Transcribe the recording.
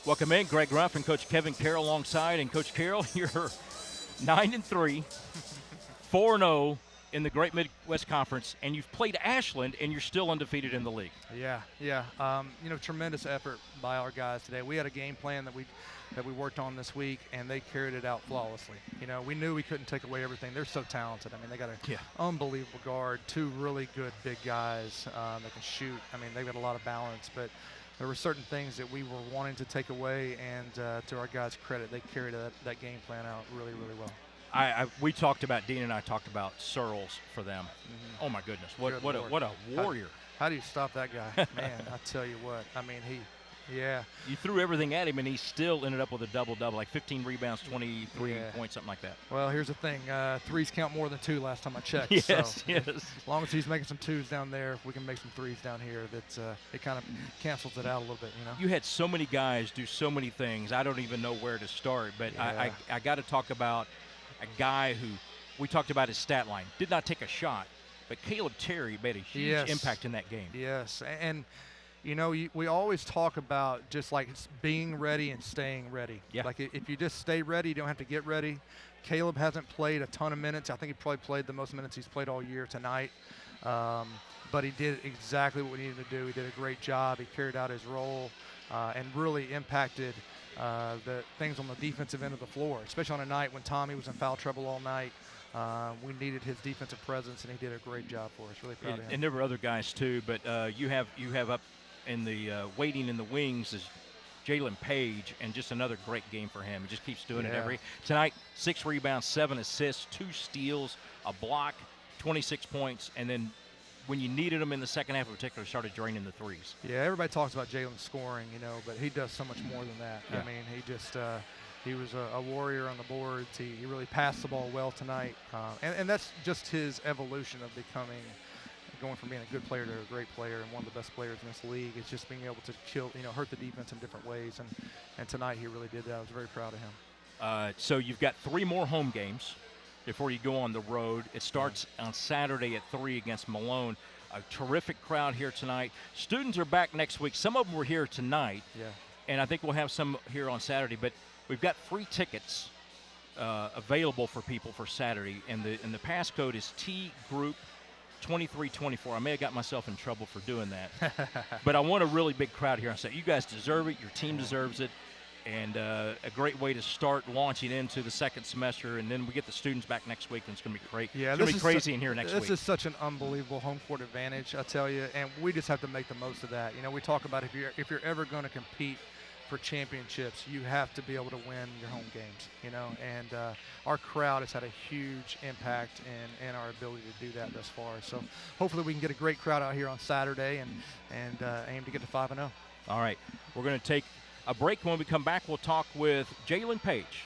Welcome in, Greg Ruff and Coach Kevin Carroll alongside. And Coach Carroll, you're 9-3, 4-0 in the Great Midwest Conference, and you've played Ashland, and you're still undefeated in the league. Yeah. Tremendous effort by our guys today. We had a game plan that we worked on this week, and they carried it out flawlessly. We knew we couldn't take away everything. They're so talented. I mean, they got an unbelievable guard, two really good big guys that can shoot. I mean, they've got a lot of balance, but there were certain things that we were wanting to take away, and to our guys' credit, they carried that game plan out really, really well. We talked about, Dean and I talked about Searles for them. Mm-hmm. Oh, my goodness. What a warrior. How do you stop that guy? Man, I tell you what. I mean, You threw everything at him, and he still ended up with a double-double, like 15 rebounds, 23 points, something like that. Well, here's the thing. Threes count more than two last time I checked. Yes, so yes. As long as he's making some twos down there, if we can make some threes down here, it kind of cancels it out a little bit, You had so many guys do so many things. I don't even know where to start, but I got to talk about a guy who we talked about his stat line. Did not take a shot, but Caleb Terry made a huge impact in that game. Yes, and we always talk about just like being ready and staying ready. Yeah. Like if you just stay ready, you don't have to get ready. Caleb hasn't played a ton of minutes. I think he probably played the most minutes he's played all year tonight. But he did exactly what we needed to do. He did a great job. He carried out his role and really impacted the things on the defensive end of the floor, especially on a night when Tommy was in foul trouble all night. We needed his defensive presence, and he did a great job for us. Really proud of him. And there were other guys too, but you have up in the waiting in the wings is Jalen Page, and just another great game for him. He just keeps doing it tonight. 6 rebounds, 7 assists, 2 steals, a block, 26 points, and then when you needed him in the second half in particular, started draining the threes. Yeah, everybody talks about Jalen scoring, but he does so much more than that. Yeah. I mean, he was a warrior on the boards. He really passed the ball well tonight, and that's just his evolution of going from being a good player to a great player and one of the best players in this league. It's just being able to hurt the defense in different ways, and tonight he really did that. I was very proud of him. So you've got 3 more home games before you go on the road. It starts on Saturday at 3 against Malone. A terrific crowd here tonight. Students are back next week. Some of them were here tonight, and I think we'll have some here on Saturday. But we've got free tickets available for people for Saturday, and the passcode is T Group 2324. I may have got myself in trouble for doing that, but I want a really big crowd here on Saturday. You guys deserve it. Your team deserves it. And a great way to start launching into the second semester, and then we get the students back next week, and it's going to be great. Yeah, it's going to be crazy in here next week. This is such an unbelievable home court advantage, I tell you, and we just have to make the most of that. We talk about if you're ever going to compete for championships, you have to be able to win your home games. And our crowd has had a huge impact in our ability to do that thus far. So hopefully we can get a great crowd out here on Saturday and aim to get to 5-0. All right, we're going to take a break. When we come back, we'll talk with Jalen Page.